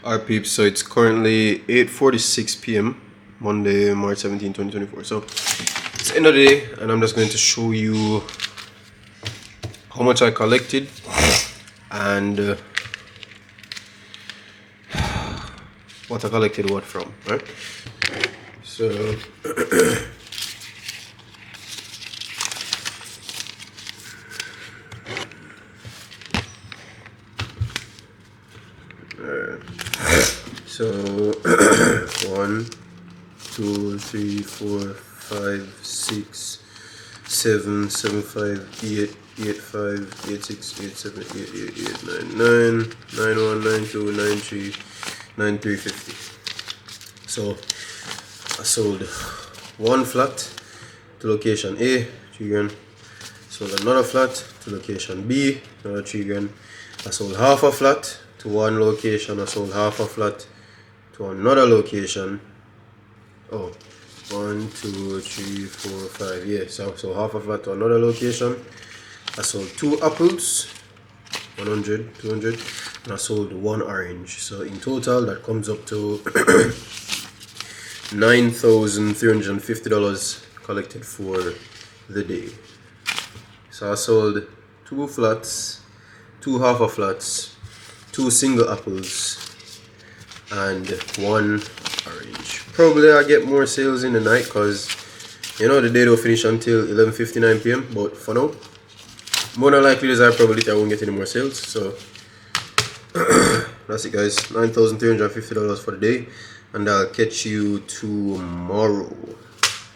Alright peeps, so it's currently 8:46 p.m. Monday, March 17, 2024. So it's the end of the day and I'm just going to show you how much I collected and what I collected what from, right? So So 1, 2, 3, 4, 5, 6, 7, 7, 5, 8, 8, 5, 8, 6, 8, 7, 8, 8, 8, 9, 9, 9, 1, 9, 2, 9, 3, 9, 3, 50. So I sold one flat to location A, 3 grand. Sold another flat to location B, another 3 grand. I sold half a flat to one location. I sold half a flat to another location. Oh, 1, 2, 3, 4, 5. Yeah, so half a flat to another location. I sold 2 apples, 100, 200, and I sold 1 orange. So in total, that comes up to $9,350 collected for the day. So I sold 2 flats, 2 half a flats, 2 single apples, and 1 orange. Probably I get more sales in the night because you know the day don't finish until 11:59 p.m. But for now, more than likely there's a probability I won't get any more sales. So that's it, guys. $9,350 for the day, and I'll catch you tomorrow.